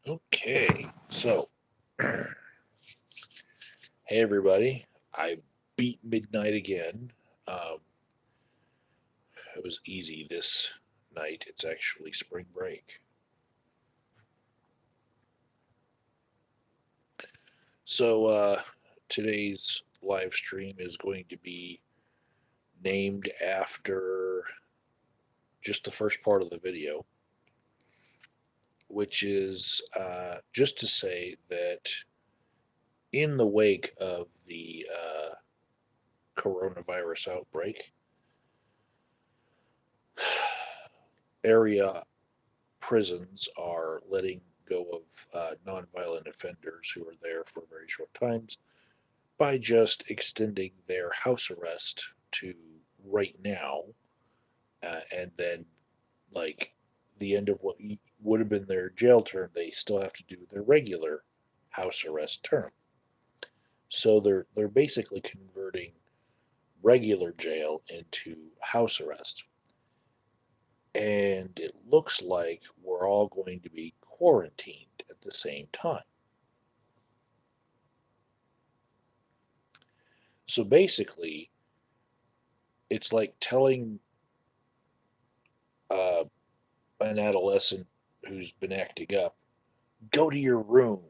Okay, so hey everybody, I beat midnight again. Um, it was easy this night. It's actually spring break. So today's live stream is going to be named after just the first part of the video, which is just to say that in the wake of the coronavirus outbreak, area prisons are letting go of nonviolent offenders who are there for very short times by just extending their house arrest to right now, and then like the end of what would have been their jail term, they still have to do their regular house arrest term. So they're basically converting regular jail into house arrest, and it looks like we're all going to be quarantined at the same time. So basically, it's like telling uh, an adolescent who's been acting up, go to your room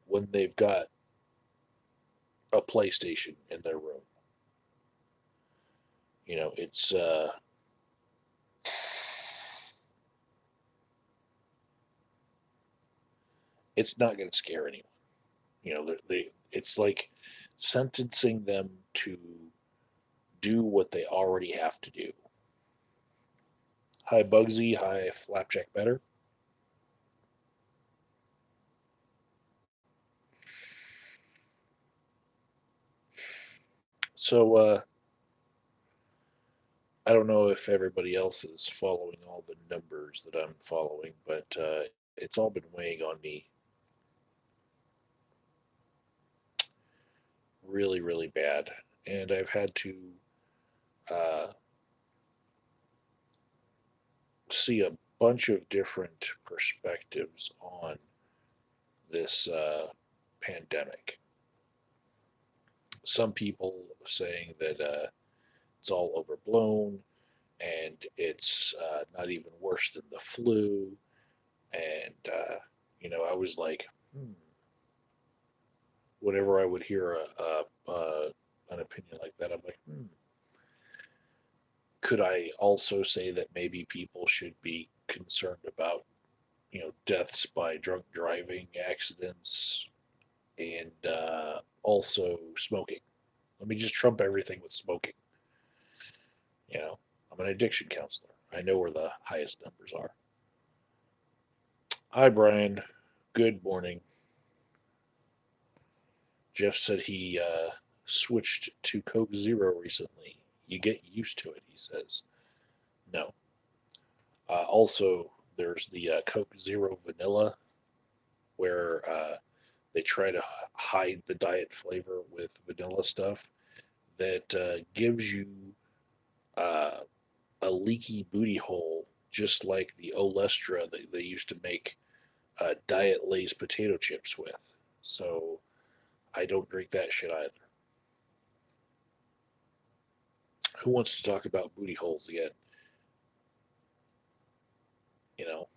when they've got a PlayStation in their room. It's not going to scare anyone. It's like sentencing them to do what they already have to do. Hi Bugsy, hi Flapjack Better. So I don't know if everybody else is following all the numbers that I'm following, but it's all been weighing on me really, really bad. And I've had to uh, see a bunch of different perspectives on this pandemic. Some people saying that it's all overblown and it's not even worse than the flu. And, I was like, whenever I would hear an opinion like that, I'm like, could I also say that maybe people should be concerned about, deaths by drunk driving, accidents, and also smoking? Let me just trump everything with smoking. You know, I'm an addiction counselor. I know where the highest numbers are. Hi, Brian. Good morning. Jeff said he switched to Coke Zero recently. You get used to it, he says. No. Also, there's the Coke Zero Vanilla, where they try to hide the diet flavor with vanilla stuff that gives you uh, a leaky booty hole, just like the Olestra that they used to make Diet Lay's potato chips with. So I don't drink that shit either. Who wants to talk about booty holes again? You know,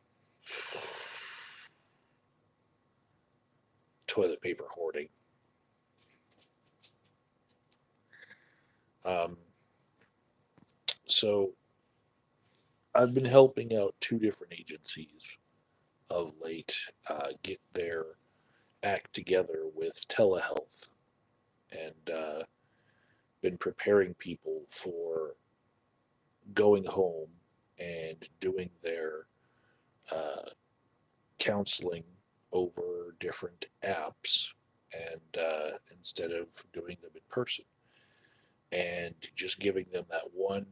toilet paper hoarding. Um, so I've been helping out two different agencies of late get their act together with telehealth, and been preparing people for going home and doing their uh, counseling over different apps, and instead of doing them in person, and just giving them that one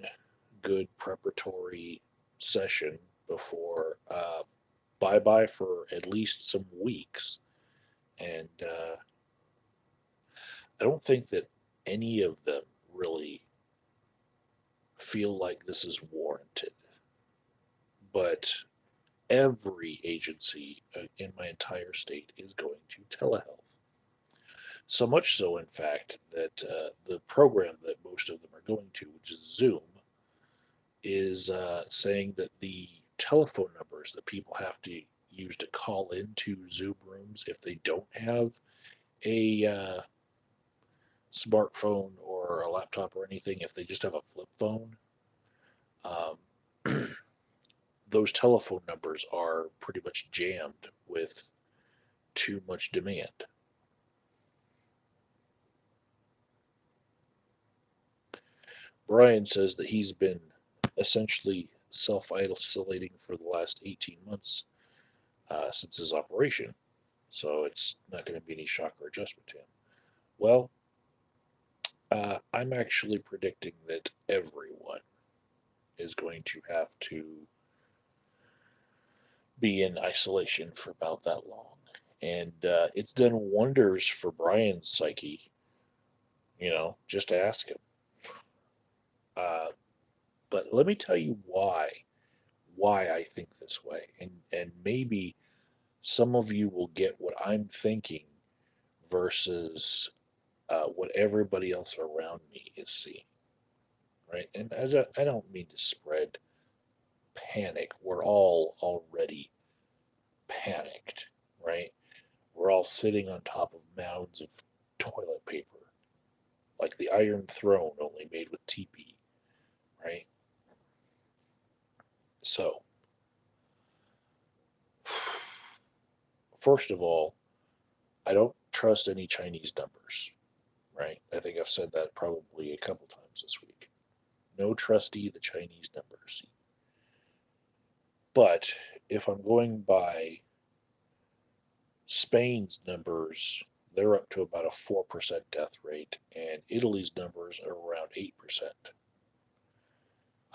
good preparatory session before bye bye for at least some weeks. And I don't think that any of them really feel like this is warranted. But every agency in my entire state is going to telehealth. So much so, in fact, that the program that most of them are going to, which is Zoom, is saying that the telephone numbers that people have to use to call into Zoom rooms if they don't have a smartphone or a laptop or anything, if they just have a flip phone, um, those telephone numbers are pretty much jammed with too much demand. Brian says that he's been essentially self isolating for the last 18 months since his operation, so it's not going to be any shock or adjustment to him. Well, I'm actually predicting that everyone is going to have to be in isolation for about that long. And it's done wonders for Brian's psyche, just ask him. Uh, but let me tell you why I think this way. And maybe some of you will get what I'm thinking versus what everybody else around me is seeing, right? And I don't mean to spread panic. We're all already panicked, right? We're all sitting on top of mounds of toilet paper, like the Iron Throne, only made with TP, right? So, first of all, I don't trust any Chinese numbers, right? I think I've said that probably a couple times this week. No trustee the Chinese numbers. But if I'm going by Spain's numbers, they're up to about a 4% death rate, and Italy's numbers are around 8%.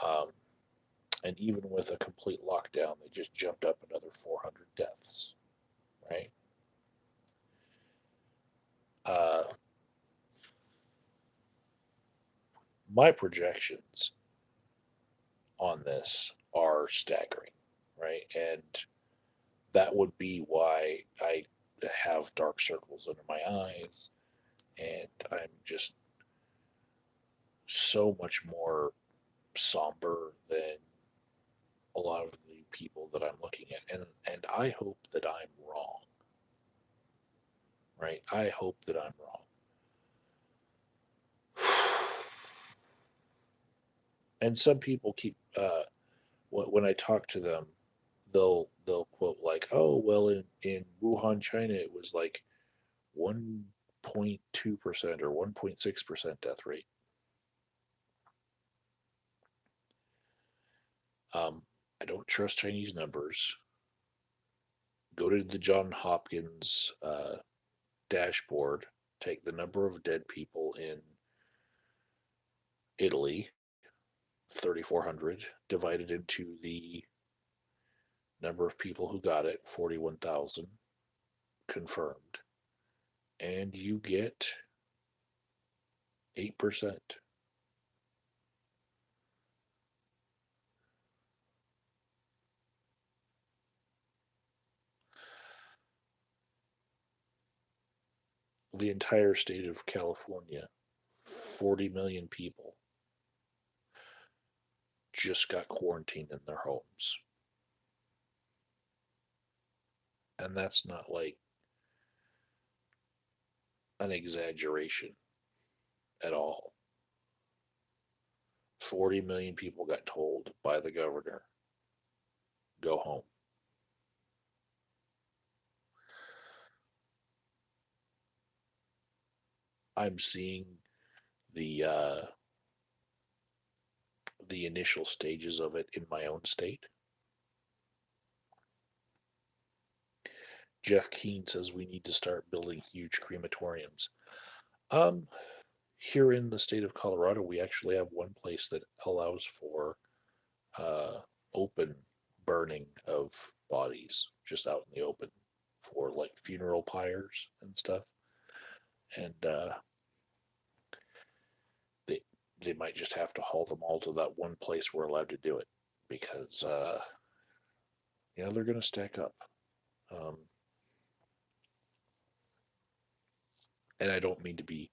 Um, and even with a complete lockdown, they just jumped up another 400 deaths, right? Uh, my projections on this are staggering, right? And that would be why I have dark circles under my eyes, and I'm just so much more somber than a lot of the people that I'm looking at, and I hope that I'm wrong, right? I hope that I'm wrong. And some people keep when I talk to them, they'll quote like, "Oh, well, in Wuhan, China, it was like 1.2% or 1.6% death rate." I don't trust Chinese numbers. Go to the John Hopkins dashboard, take the number of dead people in Italy, 3,400, divided into the number of people who got it, 41,000 confirmed, and you get 8%. The entire state of California, 40 million people, just got quarantined in their homes. And that's not like an exaggeration at all. 40 million people got told by the governor, go home. I'm seeing the the initial stages of it in my own state. Jeff Keene says we need to start building huge crematoriums. Um, Here in the state of Colorado, we actually have one place that allows for uh, open burning of bodies just out in the open for like funeral pyres and stuff. And they they might just have to haul them all to that one place we're allowed to do it because they're going to stack up. Um, and I don't mean to be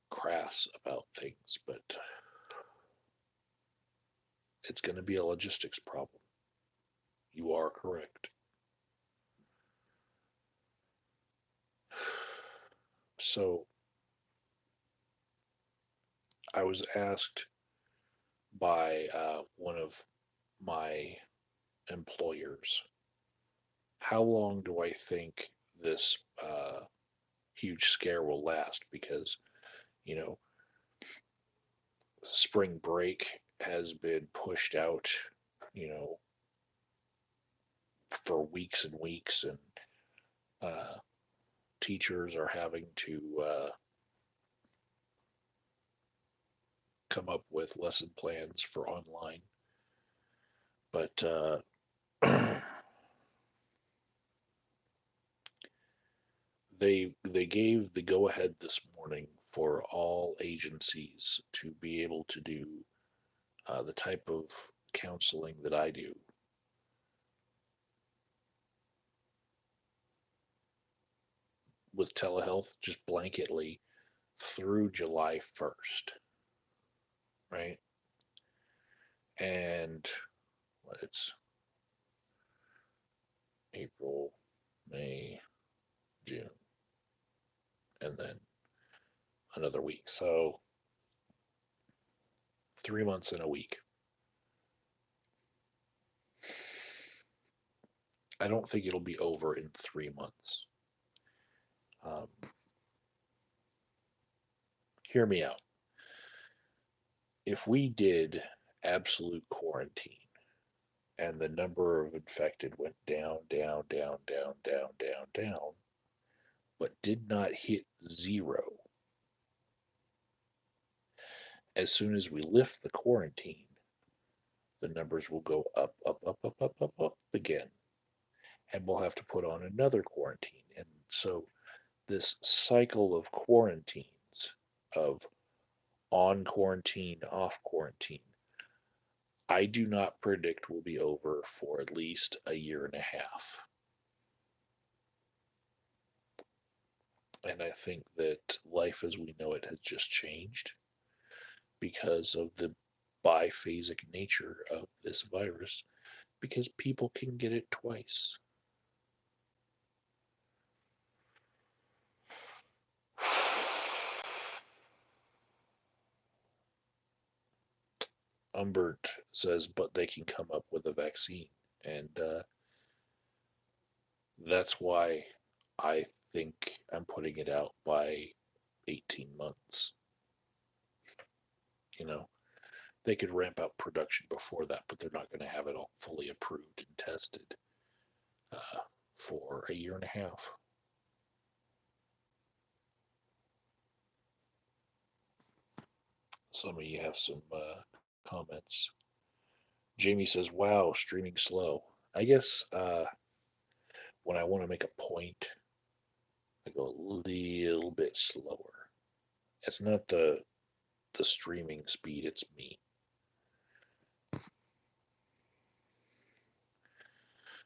crass about things, but it's going to be a logistics problem. You are correct. So I was asked by one of my employers, how long do I think this huge scare will last? Because, you know, spring break has been pushed out, you know, for weeks and weeks, and uh, teachers are having to come up with lesson plans for online. But they gave the go ahead this morning for all agencies to be able to do the type of counseling that I do with telehealth, just blanketly through July 1st, right? And it's April, May, June, and then another week. So 3 months in a week. I don't think it'll be over in 3 months. Um, Hear me out. If we did absolute quarantine and the number of infected went down, down, down, down, down, down, down, but did not hit zero, as soon as we lift the quarantine, the numbers will go up, up, up, up, up, up, up again. And we'll have to put on another quarantine. And so this cycle of quarantines, of on quarantine, off quarantine, I do not predict will be over for at least a year and a half. And I think that life as we know it has just changed because of the biphasic nature of this virus, because people can get it twice. Umbert says, but they can come up with a vaccine. And that's why I think I'm putting it out by 18 months. You know, they could ramp up production before that, but they're not going to have it all fully approved and tested uh, for a year and a half. Some of you have some comments. Jamie says, wow, streaming slow. I guess when I want to make a point, I go a little bit slower. It's not the streaming speed, it's me.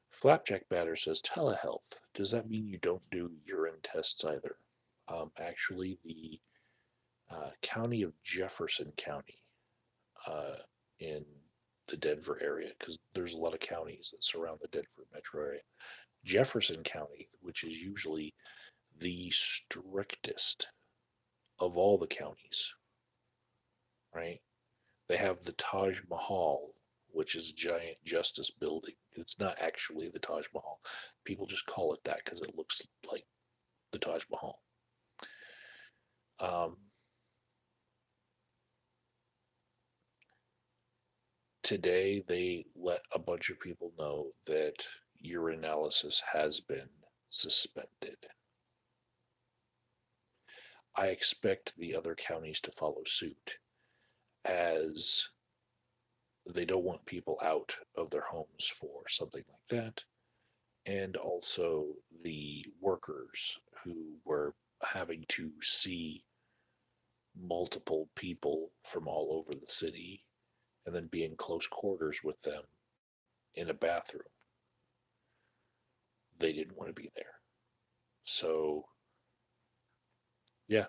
Flapjack Batter says telehealth. Does that mean you don't do urine tests either? Actually, the county of Jefferson County uh, in the Denver area, because there's a lot of counties that surround the Denver metro area. Jefferson County, which is usually the strictest of all the counties, right? They have the Taj Mahal, which is a giant justice building. It's not actually the Taj Mahal. People just call it that because it looks like the Taj Mahal. Um, Today, they let a bunch of people know that urinalysis has been suspended. I expect the other counties to follow suit, as they don't want people out of their homes for something like that. And also the workers who were having to see multiple people from all over the city and then be in close quarters with them in a bathroom. they didn't want to be there. So, yeah,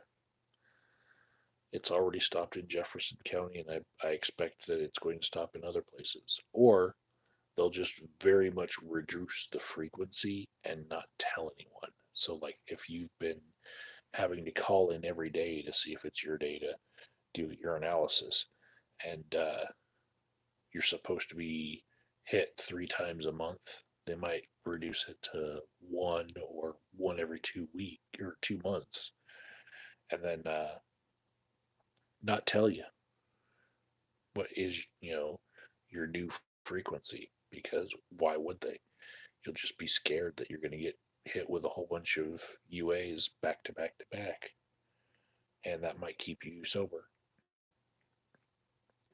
it's already stopped in Jefferson County, and I expect that it's going to stop in other places. Or they'll just very much reduce the frequency and not tell anyone. So, like, if you've been having to call in every day to see if it's your day to do your analysis, and you're supposed to be hit 3 times a month, they might reduce it to one or one every 2 week or 2 months, and then not tell you what is your new frequency, because why would they? You'll just be scared that you're going to get hit with a whole bunch of UAs back to back to back, and that might keep you sober.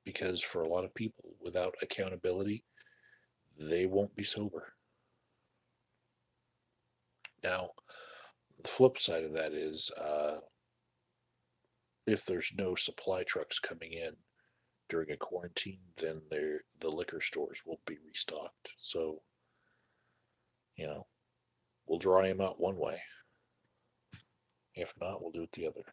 Because for a lot of people, without accountability, they won't be sober. Now, the flip side of that is if there's no supply trucks coming in during a quarantine, then the liquor stores will be restocked. So, you know, we'll dry them out one way. If not, we'll do it the other.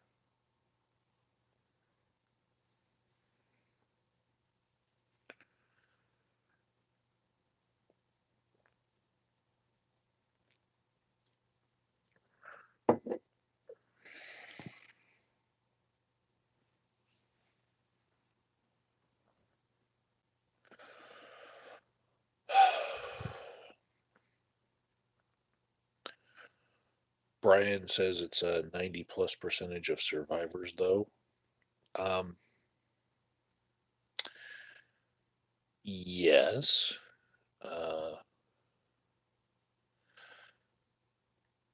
Brian says it's a 90 plus percentage of survivors, though. Um, yes. Uh,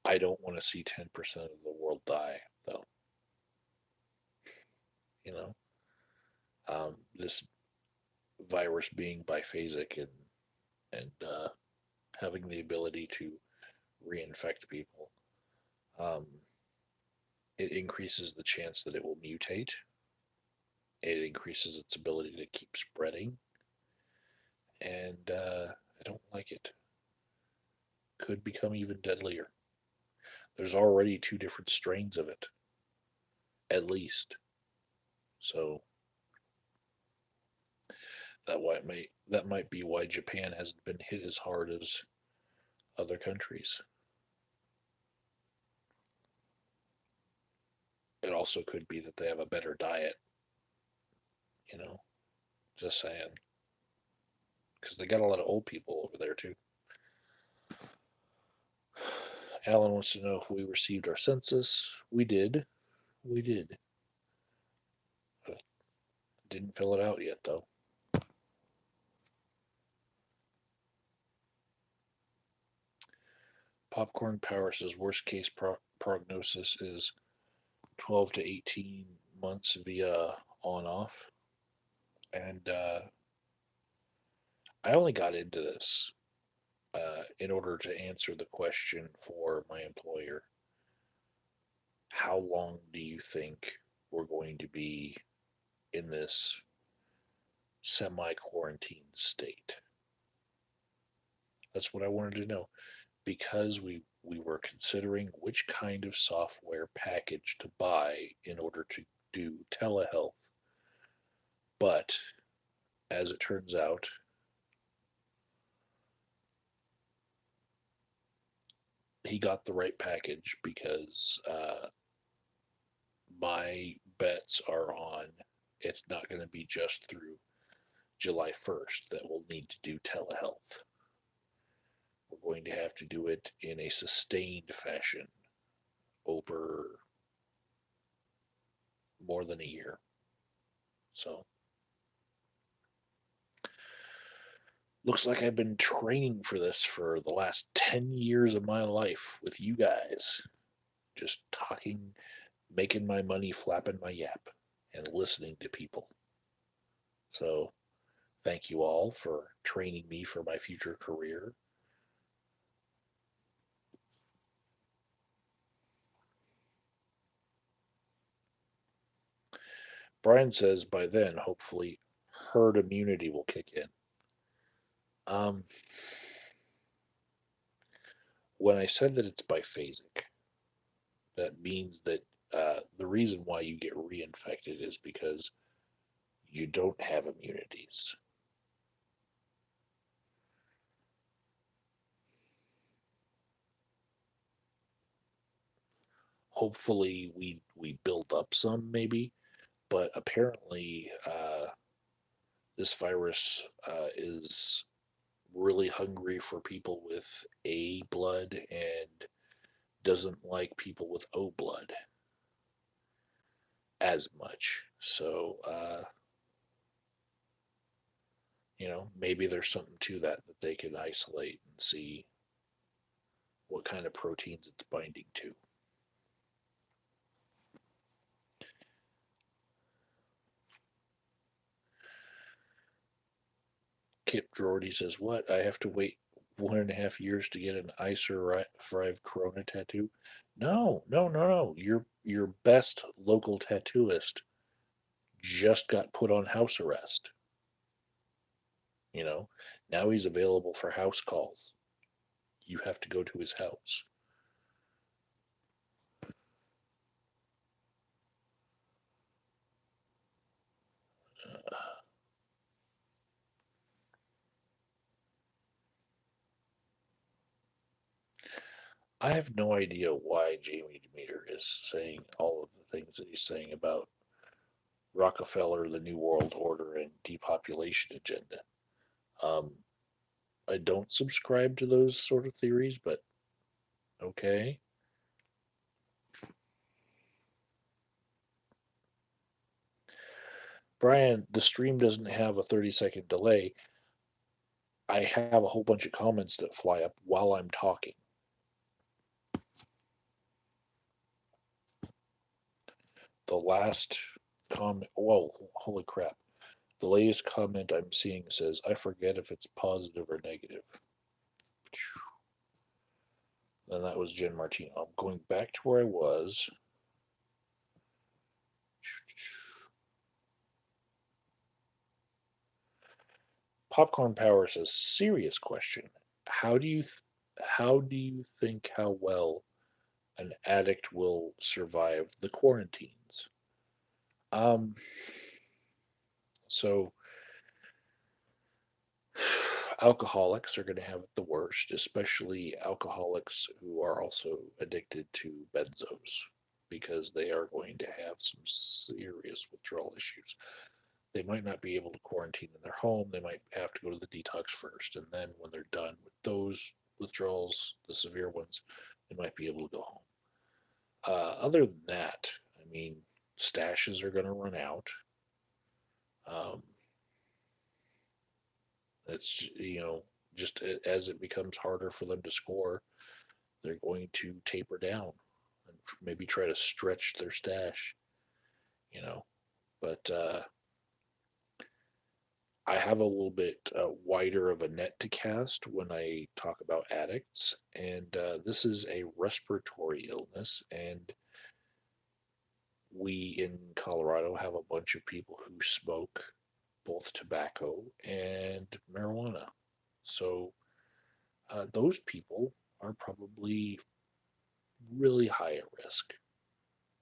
I don't want to see 10% of the world die, though. You know, this virus being biphasic and having the ability to reinfect people, um, it increases the chance that it will mutate. It increases its ability to keep spreading, and I don't like it. Could become even deadlier. There's already 2 different strains of it, at least. So that might be why Japan hasn't been hit as hard as other countries. It also could be that they have a better diet, you know, just saying. Because they got a lot of old people over there, too. Alan wants to know if we received our census. We did. We did. Uh, didn't fill it out yet, though. Popcorn Power says worst case prognosis is 12 to 18 months via on off. And I only got into this in order to answer the question for my employer: how long do you think we're going to be in this semi quarantine state? That's what I wanted to know, because we were considering which kind of software package to buy in order to do telehealth. But as it turns out, he got the right package, because my bets are on it's not going to be just through July 1st that we'll need to do telehealth. We're going to have to do it in a sustained fashion over more than a year. So, looks like I've been training for this for the last 10 years of my life with you guys. Just talking, making my money, flapping my yap, and listening to people. So, thank you all for training me for my future career. Brian says by then, hopefully, herd immunity will kick in. Um, when I said that it's biphasic, that means that the reason why you get reinfected is because you don't have immunities. Hopefully, we build up some, maybe, but apparently, this virus is really hungry for people with A blood and doesn't like people with O blood as much. So, maybe there's something to that that they can isolate and see what kind of proteins it's binding to. Kip Drordy says, "What? I have to wait 1.5 years to get an ICER 5 Corona tattoo?" No, no, no, no. Your best local tattooist just got put on house arrest. You know, now he's available for house calls. You have to go to his house. I have no idea why Jamie Demeter is saying all of the things that he's saying about Rockefeller, the New World Order, and depopulation agenda. Um, I don't subscribe to those sort of theories, but okay. Brian, the stream doesn't have a 30-second delay. I have a whole bunch of comments that fly up while I'm talking. The last comment, whoa, holy crap. The latest comment I'm seeing says, I forget if it's positive or negative. And that was Jen Martino. I'm going back to where I was. Popcorn Power says, serious question. How do you how do you think how well an addict will survive the quarantines? Um, so alcoholics are going to have it the worst, especially alcoholics who are also addicted to benzos, because they are going to have some serious withdrawal issues. They might not be able to quarantine in their home. They might have to go to the detox first. And then when they're done with those withdrawals, the severe ones, they might be able to go home. Other than that, I mean, stashes are going to run out. Um, it's, just as it becomes harder for them to score, they're going to taper down and maybe try to stretch their stash, you know. But I have a little bit wider of a net to cast when I talk about addicts, and this is a respiratory illness, and we in Colorado have a bunch of people who smoke both tobacco and marijuana. So those people are probably really high at risk.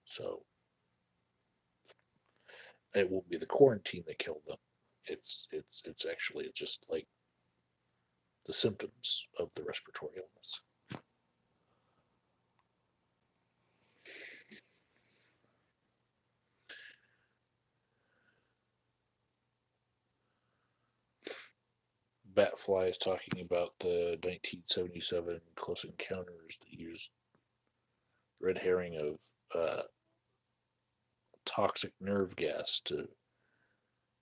So it won't be the quarantine that killed them. It's actually just like the symptoms of the respiratory illness. Batfly is talking about the 1977 Close Encounters that used red herring of toxic nerve gas to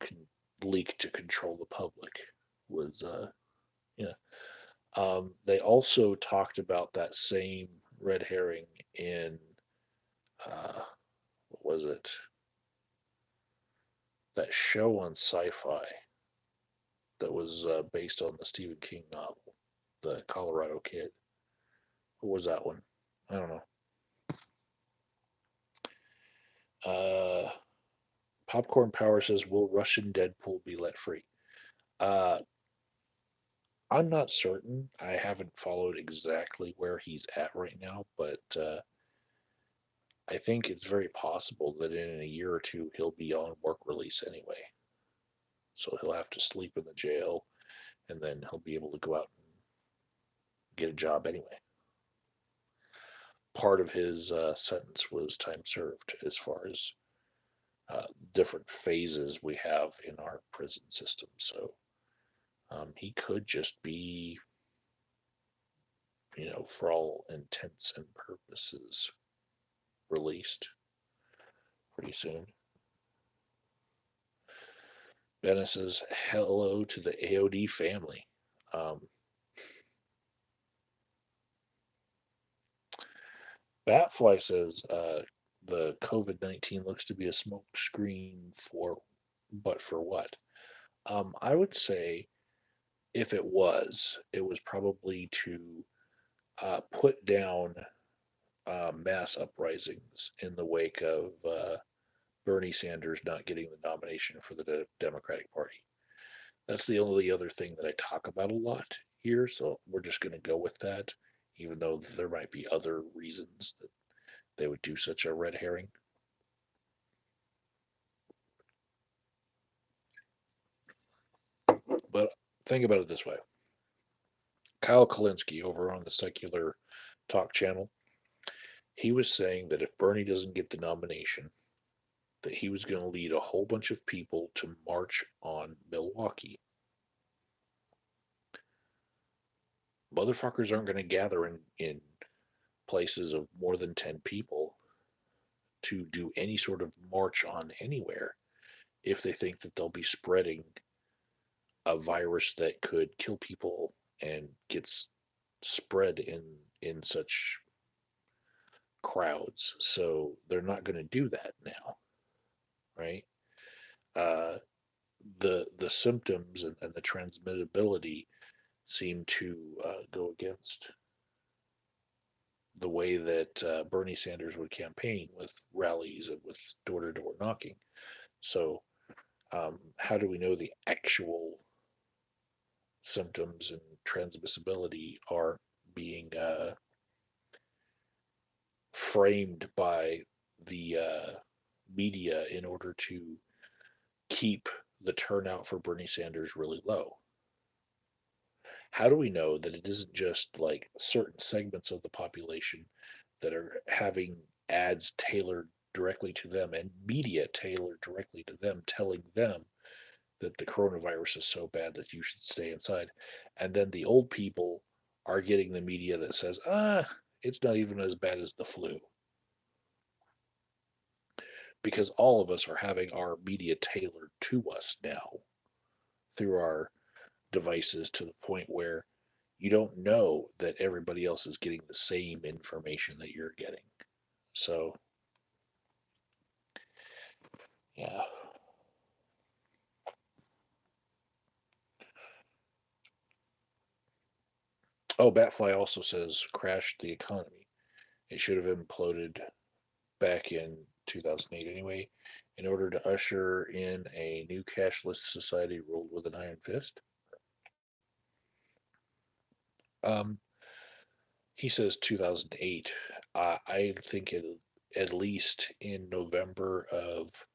con- leak to control the public. Was yeah. They also talked about that same red herring in what was it? That show on Sci-Fi that was based on the Stephen King novel, The Colorado Kid. What was that one? I don't know. Uh, Popcorn Power says, "Will Russian Deadpool be let free?" Uh, I'm not certain. I haven't followed exactly where he's at right now, but I think it's very possible that in a year or two he'll be on work release anyway. So he'll have to sleep in the jail, and then he'll be able to go out and get a job anyway. Part of his sentence was time served, as far as different phases we have in our prison system. So he could just be, for all intents and purposes, released pretty soon. Benna says hello to the AOD family. Um, Batfly says the COVID-19 looks to be a smoke screen but for what? I would say if it was probably to put down mass uprisings in the wake of Bernie Sanders not getting the nomination for the Democratic Party. That's the only other thing that I talk about a lot here, so we're just going to go with that, even though there might be other reasons that they would do such a red herring. But think about it this way: Kyle Kalinske over on the Secular Talk channel, he was saying that if Bernie doesn't get the nomination, that he was going to lead a whole bunch of people to march on Milwaukee. Motherfuckers aren't going to gather in places of more than 10 people to do any sort of march on anywhere if they think that they'll be spreading a virus that could kill people and gets spread in such crowds. So they're not going to do that now, right? Uh, the symptoms and the transmittability seem to go against the way that Bernie Sanders would campaign with rallies and with door to door knocking. So, how do we know the actual symptoms and transmissibility are being framed by the media in order to keep the turnout for Bernie Sanders really low? How do we know that it isn't just like certain segments of the population that are having ads tailored directly to them and media tailored directly to them, telling them that the coronavirus is so bad that you should stay inside? And then the old people are getting the media that says, it's not even as bad as the flu. Because all of us are having our media tailored to us now through our devices to the point where you don't know that everybody else is getting the same information that you're getting. So, yeah. Oh, Batfly also says crashed the economy. It should have imploded back in 2008 anyway, in order to usher in a new cashless society ruled with an iron fist. Um, he says 2008. I think at least in November of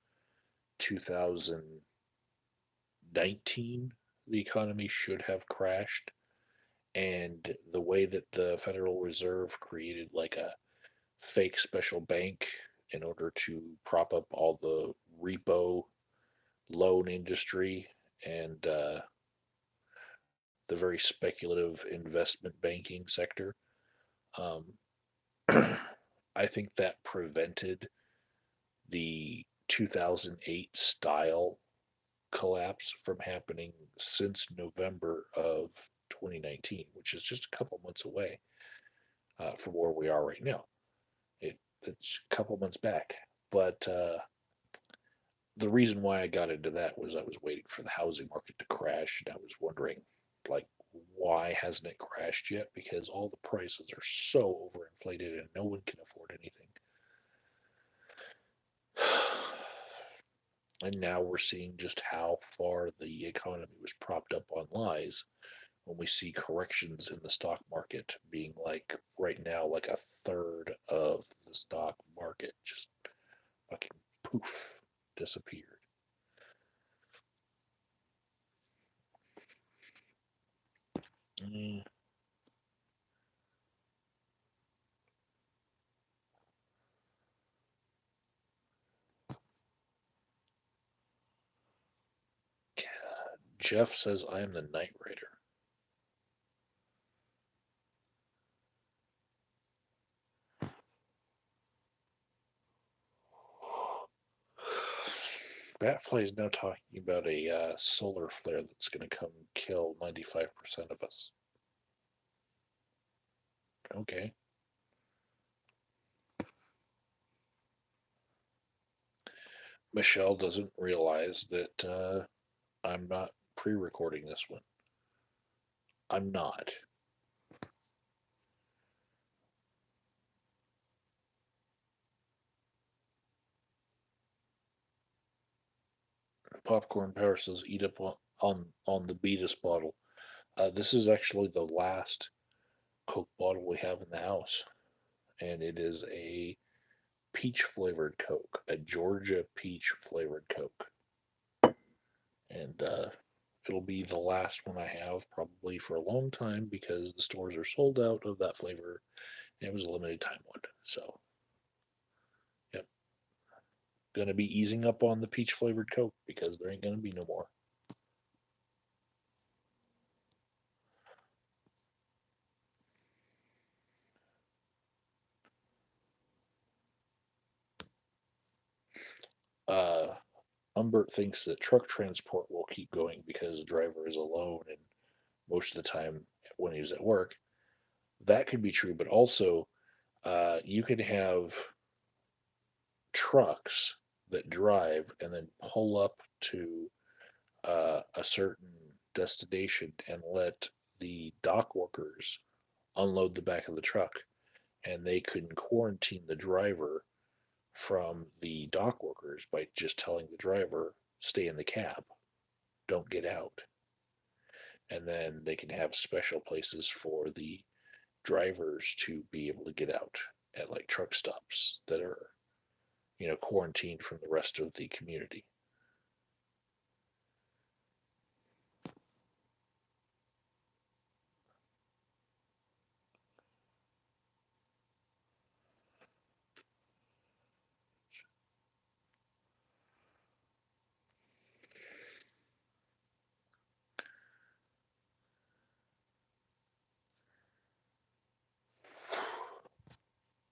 2019, the economy should have crashed. And the way that the Federal Reserve created like a fake special bank in order to prop up all the repo loan industry and the very speculative investment banking sector. Um, I think that prevented the 2008 style collapse from happening since November of 2019, which is just a couple months away from where we are right now. It's a couple months back. But the reason why I got into that was I was waiting for the housing market to crash, and I was wondering, like, why hasn't it crashed yet? Because all the prices are so overinflated and no one can afford anything. And now we're seeing just how far the economy was propped up on lies when we see corrections in the stock market being like right now, like a third of the stock market just fucking poof disappeared. Mm, Jeff says I am the Night Rider. Batfly is now talking about a solar flare that's going to come kill 95% of us. Okay. Michelle doesn't realize that I'm not pre recording this one. I'm not. Popcorn Power says eat up on the Beatus bottle. This is actually the last Coke bottle we have in the house, and it is a peach flavored Coke, a Georgia peach flavored Coke, and it'll be the last one I have probably for a long time because the stores are sold out of that flavor. And it was a limited time one, so yep, gonna be easing up on the peach flavored Coke because there ain't gonna be no more. Uh, Humbert thinks that truck transport will keep going because the driver is alone and most of the time when he's at work. That could be true, but also you could have trucks that drive and then pull up to a certain destination and let the dock workers unload the back of the truck, and they can quarantine the driver from the dock workers by just telling the driver, stay in the cab, don't get out. And then they can have special places for the drivers to be able to get out at like truck stops that are, quarantined from the rest of the community.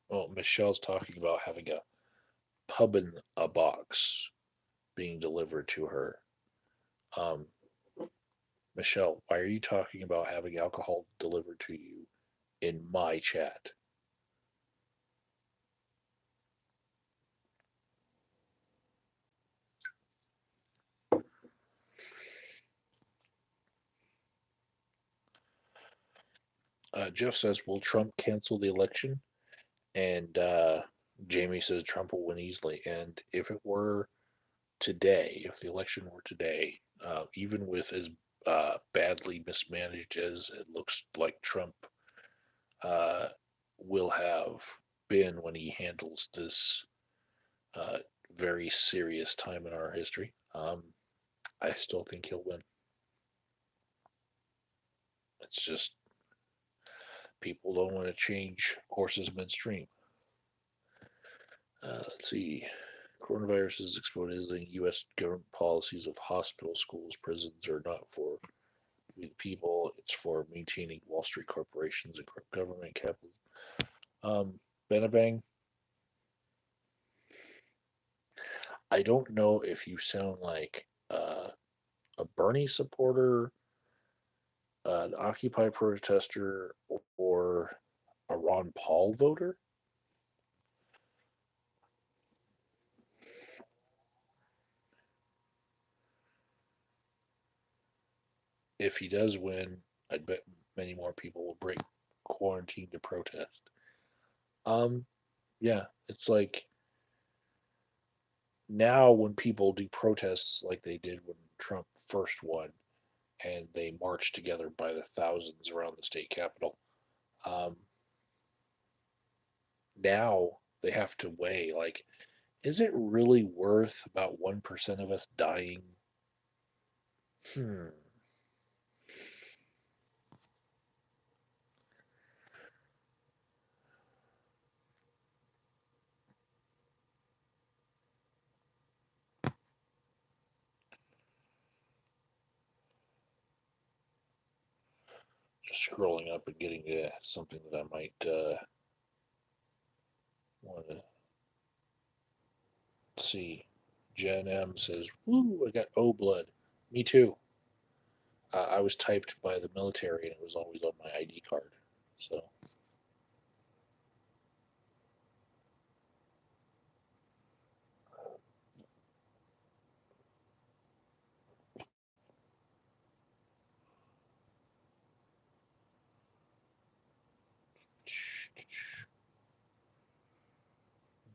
Well, Michelle's talking about having a pub in a box being delivered to her. Um, Michelle, why are you talking about having alcohol delivered to you in my chat? Jeff says, will Trump cancel the election? And Jamie says Trump will win easily. And if it were today, if the election were today, even with as badly mismanaged as it looks like Trump uh, will have been when he handles this uh, very serious time in our history, I still think he'll win. It's just people don't want to change horses midstream. Let's see. Coronavirus is exposing U.S. government policies of hospitals, schools, prisons are not for the people. It's for maintaining Wall Street corporations and government capital. Benabang, I don't know if you sound like a Bernie supporter, an Occupy protester, or a Ron Paul voter. If he does win, I'd bet many more people will break quarantine to protest. Um, yeah, it's like now when people do protests like they did when Trump first won, and they marched together by the thousands around the state capitol. Um, Now they have to weigh, like, is it really worth about 1% of us dying? Hmm. Just scrolling up and getting to something that I might want to see. Jen M says, "Woo! I got O blood. Me too. I was typed by the military, and it was always on my ID card. So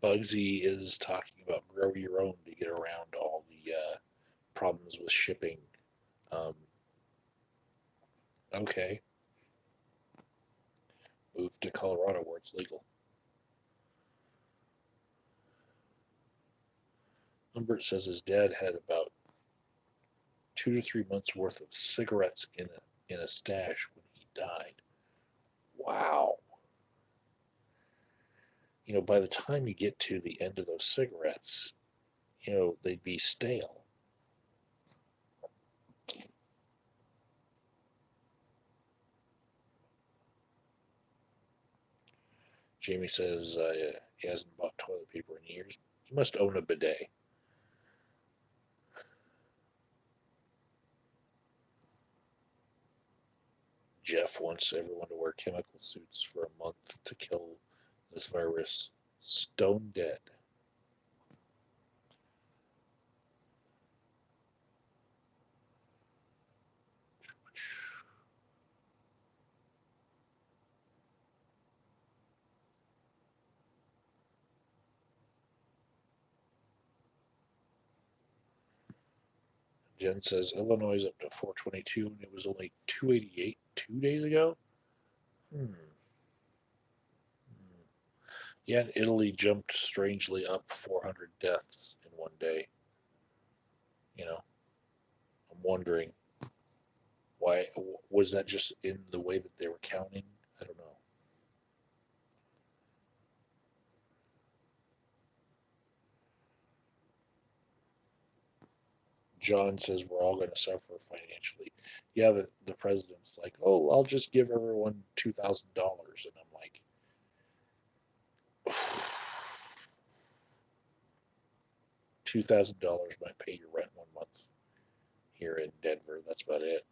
Bugsy is talking about grow your own to get around all the problems with shipping. Um, okay, move to Colorado where it's legal." Humbert says his dad had about 2 to 3 months worth of cigarettes in a stash when he died. Wow. By the time you get to the end of those cigarettes, they'd be stale. Jamie says he hasn't bought toilet paper in years. He must own a bidet. Jeff wants everyone to wear chemical suits for a month to kill this virus. Stone dead. Jen says Illinois is up to 422 and it was only 288 2 days ago. Hmm. Yeah, Italy jumped strangely up 400 deaths in one day. You know, I'm wondering why was that just in the way that they were counting? I don't know. John says we're all going to suffer financially. Yeah, the president's like, oh, I'll just give everyone $2,000, and I'm like, $2,000 might pay your rent 1 month here in Denver. That's about it.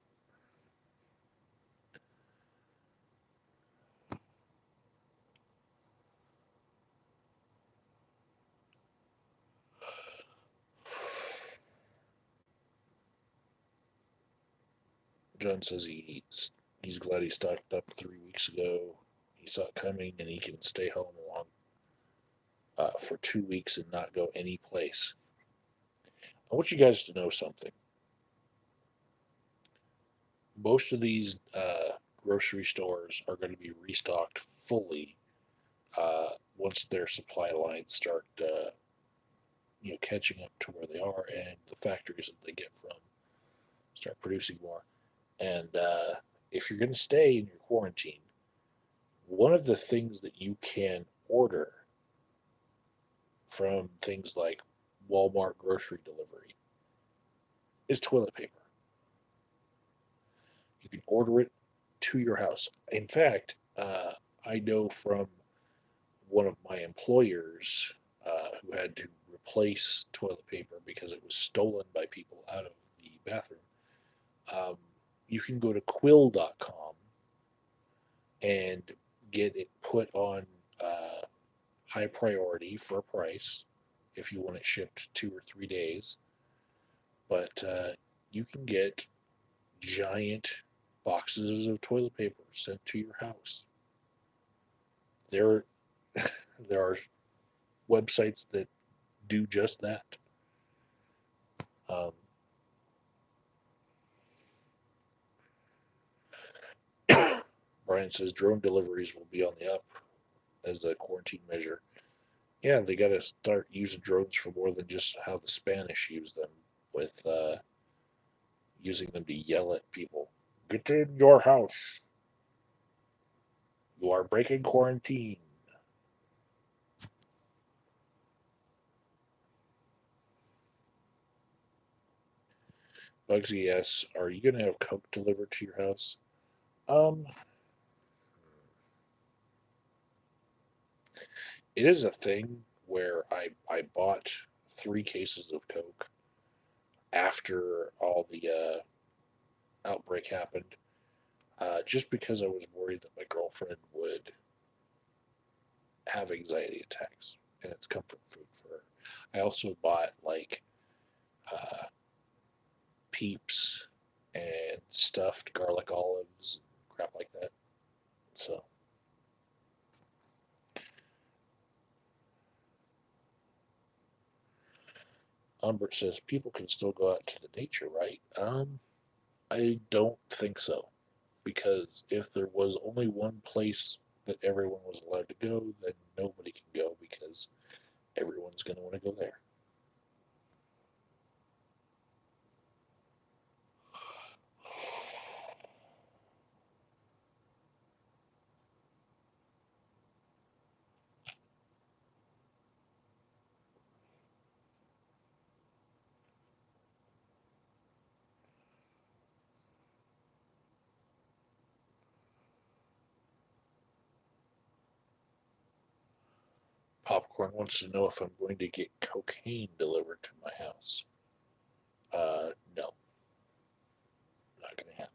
John says he's glad he stocked up 3 weeks ago. He saw it coming, and he can stay home long for 2 weeks and not go any place. I want you guys to know something. Most of these grocery stores are going to be restocked fully once their supply lines start, catching up to where they are, and the factories that they get from start producing more. And if you're going to stay in your quarantine, one of the things that you can order from things like Walmart grocery delivery is toilet paper. You can order it to your house. In fact, I know from one of my employers who had to replace toilet paper because it was stolen by people out of the bathroom. Um, you can go to quill.com and get it put on high priority for a price if you want it shipped 2 or 3 days. But you can get giant boxes of toilet paper sent to your house. There, there are websites that do just that. Um, Brian says drone deliveries will be on the up as a quarantine measure. Yeah, they got to start using drones for more than just how the Spanish use them, with using them to yell at people. Get in your house. You are breaking quarantine. Bugsy asks, "Are you going to have Coke delivered to your house?" Um, it is a thing where I bought 3 cases of Coke after all the outbreak happened, just because I was worried that my girlfriend would have anxiety attacks, and it's comfort food for her. I also bought like uh, Peeps and stuffed garlic olives and crap like that. So Umbert says people can still go out to the nature, right? I don't think so, because if there was only one place that everyone was allowed to go, then nobody can go because everyone's going to want to go there. Popcorn wants to know if I'm going to get cocaine delivered to my house. No, not going to happen.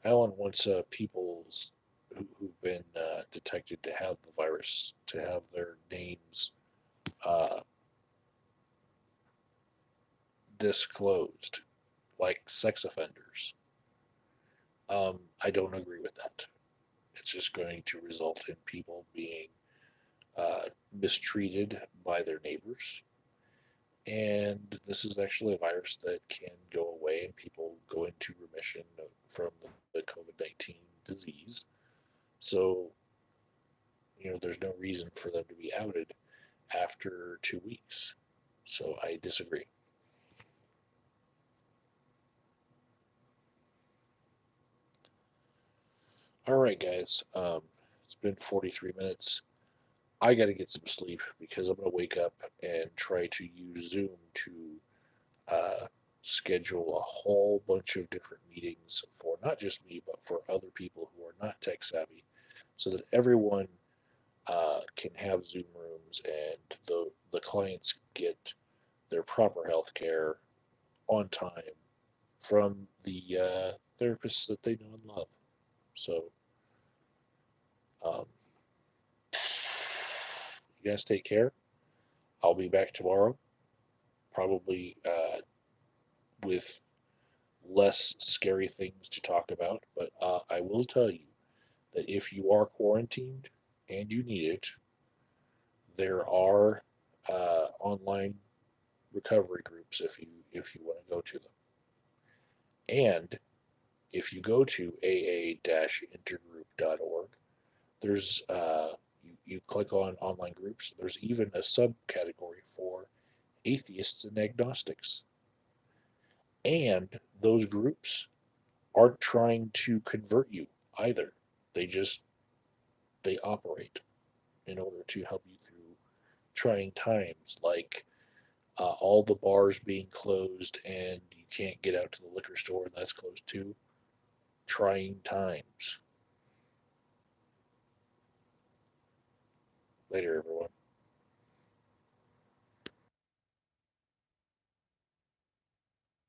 Alan wants people's who've been detected to have the virus to have their names uh, disclosed, like sex offenders. I don't agree with that. It's just going to result in people being mistreated by their neighbors. And this is actually a virus that can go away and people go into remission from the COVID 19 disease. So, there's no reason for them to be outed after 2 weeks. So I disagree. All right, guys. It's been 43 minutes. I got to get some sleep because I'm going to wake up and try to use Zoom to uh, schedule a whole bunch of different meetings for not just me, but for other people who are not tech savvy, so that everyone can have Zoom rooms and the clients get their proper health care on time from the therapists that they know and love. So, um, you guys take care. I'll be back tomorrow, probably with less scary things to talk about. But I will tell you that if you are quarantined and you need it, there are online recovery groups if you want to go to them. And if you go to aa-intergroup.org, there's you click on online groups. There's even a subcategory for atheists and agnostics. And those groups aren't trying to convert you either. They just they operate in order to help you through trying times, like all the bars being closed and you can't get out to the liquor store and that's closed too. Trying times. Later, everyone.